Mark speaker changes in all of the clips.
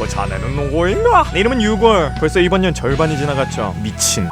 Speaker 1: 뭐 자네는 누구인가? 내 이름은 유골. 벌써 이번 년 절반이 지나갔죠. 미친.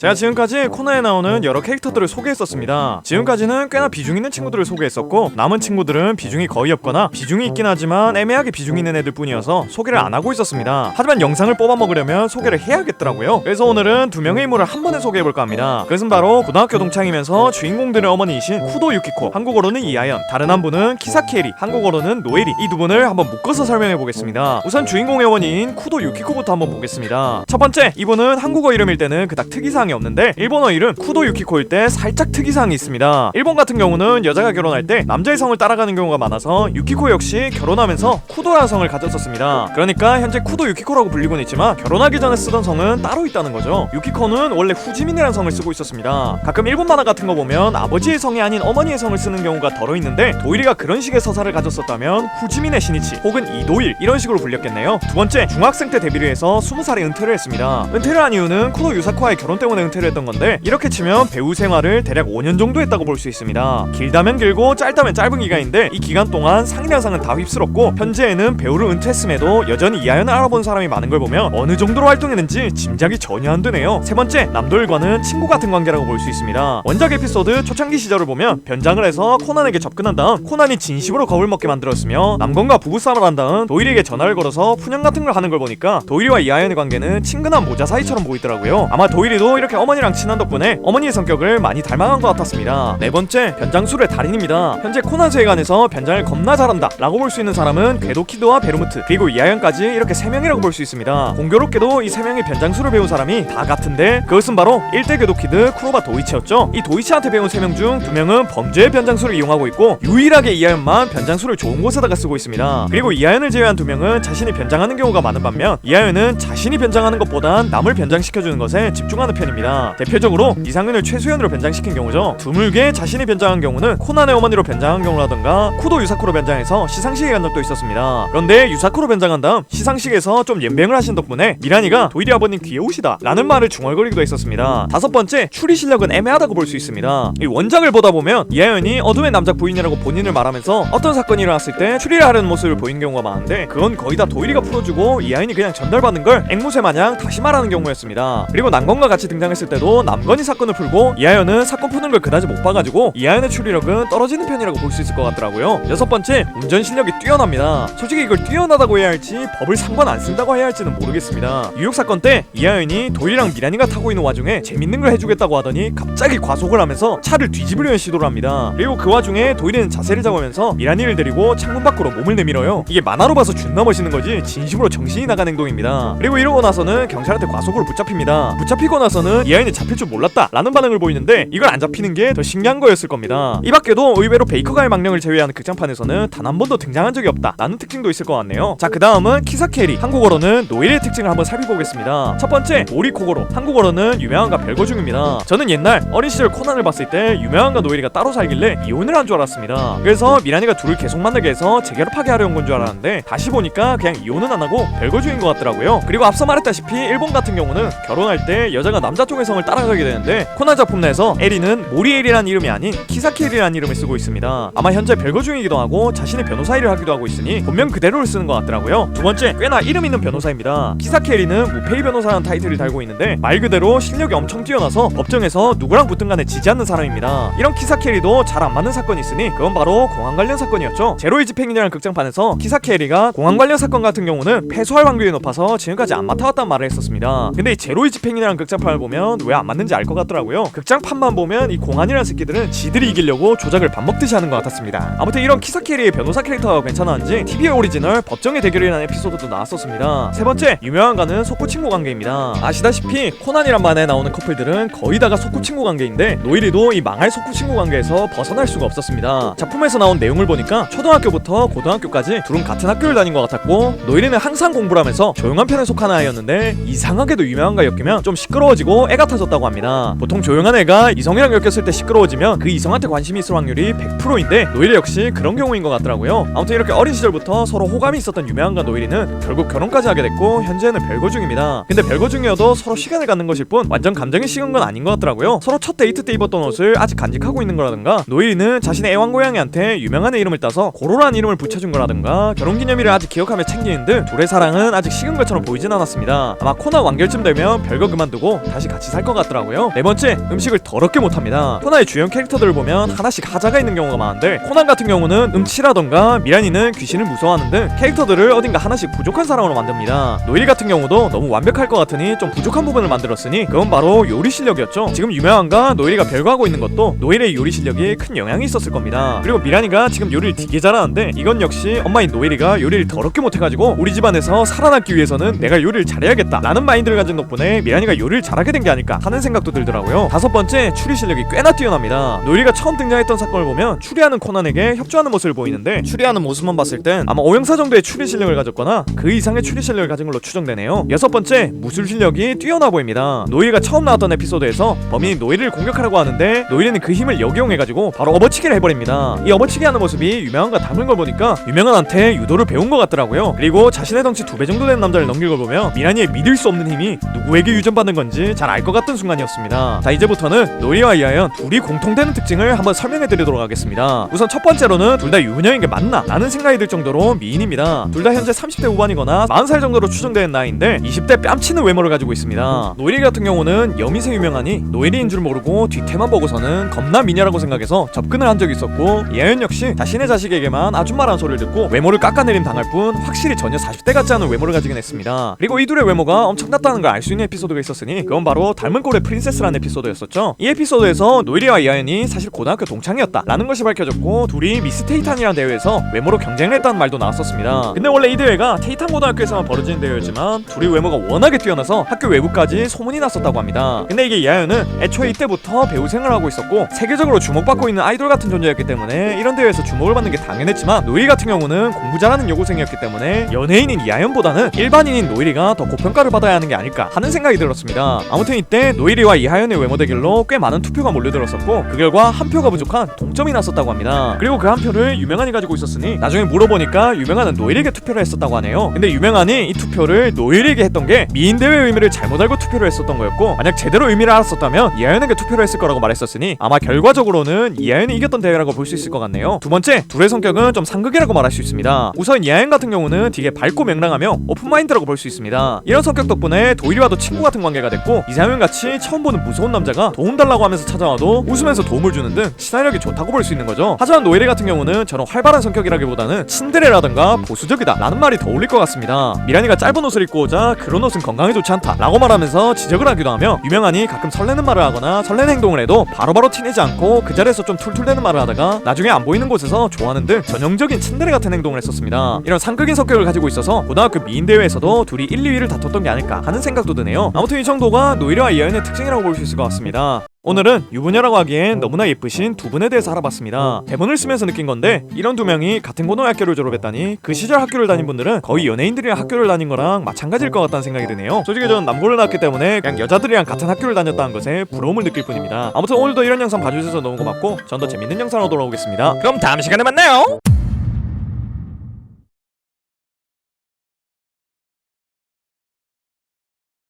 Speaker 1: 제가 지금까지 코너에 나오는 여러 캐릭터들을 소개했었습니다. 지금까지는 꽤나 비중 있는 친구들을 소개했었고 남은 친구들은 비중이 거의 없거나 비중이 있긴 하지만 애매하게 비중 있는 애들 뿐이어서 소개를 안 하고 있었습니다. 하지만 영상을 뽑아먹으려면 소개를 해야겠더라고요. 그래서 오늘은 두 명의 인물을 한 번에 소개해볼까 합니다. 그것은 바로 고등학교 동창이면서 주인공들의 어머니이신 쿠도 유키코, 한국어로는 이아연, 다른 한 분은 키사키 에리, 한국어로는 노에리, 이 두 분을 한번 묶어서 설명해보겠습니다. 우선 주인공의 어머니인 쿠도 유키코부터 한번 보겠습니다. 첫 번째, 이분은 한국어 이름일 때는 그닥 특이사항이 없는데 일본어 이름 쿠도 유키코일 때 살짝 특이사항이 있습니다. 일본 같은 경우는 여자가 결혼할 때 남자의 성을 따라가는 경우가 많아서 유키코 역시 결혼하면서 쿠도라는 성을 가졌었습니다. 그러니까 현재 쿠도 유키코라고 불리곤 있지만 결혼하기 전에 쓰던 성은 따로 있다는 거죠. 유키코는 원래 후지민이라는 성을 쓰고 있었습니다. 가끔 일본 만화 같은 거 보면 아버지의 성이 아닌 어머니의 성을 쓰는 경우가 덜어 있는데 도일이가 그런 식의 서사를 가졌었다면 후지민의 신이치 혹은 이도일 이런 식으로 불렸겠네요. 두 번째, 중학생 때 데뷔를 해서 20살에 은퇴를 했습니다. 은퇴를 한 이유는 쿠도 유사코와의 결혼 때문에 은퇴를 했던 건데 이렇게 치면 배우 생활을 대략 5년 정도 했다고 볼 수 있습니다. 길다면 길고 짧다면 짧은 기간인데 이 기간 동안 상이라상은 다 휩쓸었고 현재에는 배우를 은퇴했음에도 여전히 이하연을 알아본 사람이 많은 걸 보면 어느 정도로 활동했는지 짐작이 전혀 안 되네요. 세 번째, 남도일과는 친구 같은 관계라고 볼 수 있습니다. 원작 에피소드 초창기 시절을 보면 변장을 해서 코난에게 접근한 다음 코난이 진심으로 겁을 먹게 만들었으며 남건과 부부싸움을 한 다음 도일이에게 전화를 걸어서 푸념 같은 걸 하는 걸 보니까 도일이와 이하연의 관계는 친근한 모자 사이처럼 보이더라고요. 아마 도일이도 이렇게 어머니랑 친한 덕분에 어머니의 성격을 많이 닮아간 것 같았습니다. 네 번째, 변장술의 달인입니다. 현재 코난 세계관에서 변장을 겁나 잘한다 라고 볼 수 있는 사람은 궤도키드와 베르무트 그리고 이하연까지 이렇게 3명이라고 볼 수 있습니다. 공교롭게도 이 3명의 변장술을 배운 사람이 다 같은데 그것은 바로 1대 궤도키드 쿠로바 도이치였죠. 이 도이치한테 배운 3명 중 2명은 범죄의 변장술을 이용하고 있고 유일하게 이하연만 변장술을 좋은 곳에다가 쓰고 있습니다. 그리고 이하연을 제외한 2명은 자신이 변장하는 경우가 많은 반면 이하연은 자신이 변장하는 것보단 남을 변장시켜주는 것에 집중하는 편입니다. 대표적으로 이상윤을 최수연으로 변장시킨 경우죠. 드물게 자신이 변장한 경우는 코난의 어머니로 변장한 경우라던가 쿠도 유사코로 변장해서 시상식에 간 적도 있었습니다. 그런데 유사코로 변장한 다음 시상식에서 좀 연병을 하신 덕분에 미란이가 도일이 아버님 귀여우시다 라는 말을 중얼거리기도 했었습니다. 다섯 번째, 추리 실력은 애매하다고 볼 수 있습니다. 이 원작을 보다 보면 이하연이 어둠의 남자 부인이라고 본인을 말하면서 어떤 사건이 일어났을 때 추리를 하려는 모습을 보이는 경우가 많은데 그건 거의 다 도일이가 풀어주고 이하연이 그냥 전달받는 걸 앵무새 마냥 다시 말하는 경우였습니다. 그리고 남건과 같이 등장했을 때도 남건이 사건을 풀고 이하연은 사건 푸는 걸 그다지 못 봐가지고 이하연의 추리력은 떨어지는 편이라고 볼 수 있을 것 같더라고요. 여섯 번째, 운전 실력이 뛰어납니다. 솔직히 이걸 뛰어나다고 해야 할지 법을 상관 안 쓴다고 해야 할지는 모르겠습니다. 유혹 사건 때 이하연이 도일이랑 미란이가 타고 있는 와중에 재밌는 걸 해주겠다고 하더니 갑자기 과속을 하면서 차를 뒤집으려는 시도를 합니다. 그리고 그 와중에 도일이는 자세를 잡으면서 미란이를 데리고 창문 밖으로 몸을 내밀어요. 이게 만화로 봐서 존나 멋있는 거지 진심으로 정신이 나간 행동입니다. 그리고 이러고 나서는 경찰한테 과속으로 붙잡힙니다. 붙잡히고 나서는 이하연이 잡힐 줄 몰랐다 라는 반응을 보이는데 이걸 안 잡히는 게 더 신기한 거였을 겁니다. 이 밖에도 의외로 베이커가의 망령을 제외하는 극장판에서는 단 한 번도 등장한 적이 없다 라는 특징도 있을 것 같네요. 자, 그 다음은 키사키 에리, 한국어로는 노엘의 특징을 한번 살펴보겠습니다. 첫 번째, 오리코고로, 한국어로는 유명한과 별거 중입니다. 저는 옛날 어린 시절 코난을 봤을 때 유명한과 노엘이가 따로 살길래 이혼을 한 줄 알았습니다. 그래서 미란이가 둘을 계속 만나게 해서 재결합하게 하려는 건 줄 알았는데 다시 보니까 그냥 이혼은 안 하고 별거 중인 것 같더라고요. 그리고 앞서 말했다시피 일본 같은 경우는 결혼할 때 여자가 남자 쪽의 성을 따라가게 되는데 코난 작품 내에서 에리는 모리엘이라는 이름이 아닌 키사키 에리라는 이름을 쓰고 있습니다. 아마 현재 별거 중이기도 하고 자신이 변호사 일을 하기도 하고 있으니 본명 그대로를 쓰는 것 같더라고요. 두 번째, 꽤나 이름 있는 변호사입니다. 키사키 에리는 무페이 변호사라는 타이틀을 달고 있는데 말 그대로 실력이 엄청 뛰어나서 법정에서 누구랑 붙든 간에 지지 않는 사람입니다. 이런 키사키 에리도 잘 안 맞는 사건이 있으니 그건 바로 공항 관련 사건이었죠. 제로이즈 팽이라는 극장판에서 키사키 에리가 공항 관련 사건 같은 경우는 패소할 확률이 높아서 지금까지 안 맡아왔단 말을 했었습니다. 근데 이 제로이즈 팽이라는 극장판을 보면 왜 안 맞는지 알 것 같더라고요. 극장판만 보면 이 공안이라는 새끼들은 지들이 이기려고 조작을 밥 먹듯이 하는 것 같았습니다. 아무튼 이런 키사키 에리의 변호사 캐릭터가 괜찮았는지 TV 오리지널 법정의 대결이라는 에피소드도 나왔었습니다. 세 번째, 유명한가는 속구친구 관계입니다. 아시다시피 코난이란 만화에 나오는 커플들은 거의 다가 속구친구 관계인데 노일이도 이 망할 속구친구 관계에서 벗어날 수가 없었습니다. 작품에서 나온 내용을 보니까 초등학교부터 고등학교까지 둘은 같은 학교를 다닌 것 같았고 노일이는 항상 공부를 하면서 조용한 편에 속하는 아이였는데 이상하게도 유명한과 엮이면 좀 시끄러워지고 그리고 애가 터졌다고 합니다. 보통 조용한 애가 이성이랑 엮였을 때 시끄러워지면 그 이성한테 관심이 있을 확률이 100%인데 노일이 역시 그런 경우인 것 같더라고요. 아무튼 이렇게 어린 시절부터 서로 호감이 있었던 유명한과 노일이는 결국 결혼까지 하게 됐고 현재는 별거 중입니다. 근데 별거 중이어도 서로 시간을 갖는 것일 뿐 완전 감정이 식은 건 아닌 것 같더라고요. 서로 첫 데이트 때 입었던 옷을 아직 간직하고 있는 거라든가, 노일이는 자신의 애완고양이한테 유명한의 이름을 따서 고로라는 이름을 붙여준 거라든가, 결혼기념일을 아직 기억하며 챙기는 등 둘의 사랑은 아직 식은 것처럼 보이진 않았습니다. 아마 코나 완결쯤 되면 별거 그만두고 다시 같이 살 것 같더라고요. 네 번째, 음식을 더럽게 못합니다. 코나의 주연 캐릭터들을 보면 하나씩 하자가 있는 경우가 많은데, 코난 같은 경우는 음치라던가 미란이는 귀신을 무서워하는 등 캐릭터들을 어딘가 하나씩 부족한 사람으로 만듭니다. 노일 같은 경우도 너무 완벽할 것 같으니 좀 부족한 부분을 만들었으니 그건 바로 요리 실력이었죠. 지금 유명한과 노일이가 별거하고 있는 것도 노일의 요리 실력이 큰 영향이 있었을 겁니다. 그리고 미란이가 지금 요리를 되게 잘하는데 이건 역시 엄마인 노일이가 요리를 더럽게 못해가지고 우리 집안에서 살아남기 위해서는 내가 요리를 잘해야겠다 라는 마인드를 가진 덕분에 미란이가 요리를 잘하게 된 게 아닐까 하는 생각도 들더라고요. 다섯 번째, 추리 실력이 꽤나 뛰어납니다. 노일이가 처음 등장했던 사건을 보면 추리하는 코난에게 협조하는 모습을 보이는데, 추리하는 모습만 봤을 땐 아마 오형사 정도의 추리 실력을 가졌거나 그 이상의 추리 실력을 가진 걸로 추정되네요. 여섯 번째, 무술 실력이 뛰어나 보입니다. 노일이가 처음 나왔던 에피소드에서 범인이 노일이를 공격하려고 하는데 노일이는 그 힘을 역이용해가지고 바로 업어치기를 해버립니다. 이 업어치기 하는 모습이 유명한과 닮은 걸 보니까 유명한한테 유도를 배운 것 같더라고요. 그리고 자신의 덩치 2배 정도 되는 남자를 넘길 걸 보면 미란이의 믿을 수 없는 힘이 누구에게 유전받는 건지 잘 알 것 같은 순간이었습니다. 자, 이제부터는 노일이와 이하연 둘이 공통되는 특징을 한번 설명해드리도록 하겠습니다. 우선 첫 번째로는 둘 다 유부녀인 게 맞나? 라는 생각이 들 정도로 미인입니다. 둘 다 현재 30대 후반이거나 40살 정도로 추정되는 나이인데 20대 뺨치는 외모를 가지고 있습니다. 노일이 같은 경우는 여미새 유명하니 노일이인 줄 모르고 뒤태만 보고서는 겁나 미녀라고 생각해서 접근을 한 적이 있었고, 이하연 역시 자신의 자식에게만 아줌마라는 소리를 듣고 외모를 깎아내림 당할 뿐 확실히 전혀 40대 같지 않은 외모를 가지긴 했습니다. 그리고 이 둘의 외모가 엄청났다는 걸 알 수 있는 에피소드가 있었으니 그건 바로 닮은 꼴의 프린세스라는 에피소드였었죠. 이 에피소드에서 노일이와 이하연이 사실 고등학교 동창이었다 라는 것이 밝혀졌고, 둘이 미스 테이탄이라는 대회에서 외모로 경쟁을 했다는 말도 나왔었습니다. 근데 원래 이 대회가 테이탄 고등학교에서만 벌어지는 대회였지만 둘이 외모가 워낙에 뛰어나서 학교 외부까지 소문이 났었다고 합니다. 근데 이게 이하연은 애초에 이때부터 배우 생활을 하고 있었고 세계적으로 주목받고 있는 아이돌 같은 존재였기 때문에 이런 대회에서 주목을 받는 게 당연했지만, 노일 같은 경우는 공부 잘하는 여고생이었기 때문에 연예인인 이하연보다는 일반인인 노일이가 더 고평가를 받아야 하는 게 아닐까 하는 생각이 들었습니다. 아무튼 이때 노일이와 이하연의 외모 대결로 꽤 많은 투표가 몰려들었었고 그 결과 한 표가 부족한 동점이 났었다고 합니다. 그리고 그 한 표를 유명한이 가지고 있었으니 나중에 물어보니까 유명한은 노일에게 투표를 했었다고 하네요. 근데 유명한이 이 투표를 노일에게 했던 게 미인 대회 의미를 잘못 알고 투표를 했었던 거였고, 만약 제대로 의미를 알았었다면 이하연에게 투표를 했을 거라고 말했었으니 아마 결과적으로는 이하연이 이겼던 대회라고 볼 수 있을 것 같네요. 두 번째, 둘의 성격은 좀 상극이라고 말할 수 있습니다. 우선 이하연 같은 경우는 되게 밝고 명랑하며 오픈마인드라고 볼 수 있습니다. 이런 성격 덕분에 도일이와도 친구 같은 관계가 됐고, 이상현 같이 처음 보는 무서운 남자가 도움 달라고 하면서 찾아와도 웃으면서 도움을 주는 등 친화력이 좋다고 볼 수 있는 거죠. 하지만 노일이 같은 경우는 저런 활발한 성격이라기보다는 친드레라든가 보수적이다 라는 말이 더 어울릴 것 같습니다. 미란이가 짧은 옷을 입고 오자 그런 옷은 건강에 좋지 않다 라고 말하면서 지적을 하기도 하며, 유명한이 가끔 설레는 말을 하거나 설레는 행동을 해도 바로바로 티내지 않고 그 자리에서 좀 툴툴대는 말을 하다가 나중에 안 보이는 곳에서 좋아하는 등 전형적인 친드레 같은 행동을 했었습니다. 이런 상극인 성격을 가지고 있어서 고등학교 미인 대회에서도 둘이 1, 2위를 다퉜던 게 아닐까 하는 생각도 드네요. 아무튼 이 정도가 노일이와 이하연의 특징이라고 볼 수 있을 것 같습니다. 오늘은 유부녀라고 하기엔 너무나 예쁘신 두 분에 대해서 알아봤습니다. 대본을 쓰면서 느낀 건데 이런 두 명이 같은 고등학교를 졸업했다니 그 시절 학교를 다닌 분들은 거의 연예인들이랑 학교를 다닌 거랑 마찬가지일 것 같다는 생각이 드네요. 솔직히 저는 남고를 나왔기 때문에 그냥 여자들이랑 같은 학교를 다녔다는 것에 부러움을 느낄 뿐입니다. 아무튼 오늘도 이런 영상 봐주셔서 너무 고맙고 전 더 재밌는 영상으로 돌아오겠습니다. 그럼 다음 시간에 만나요.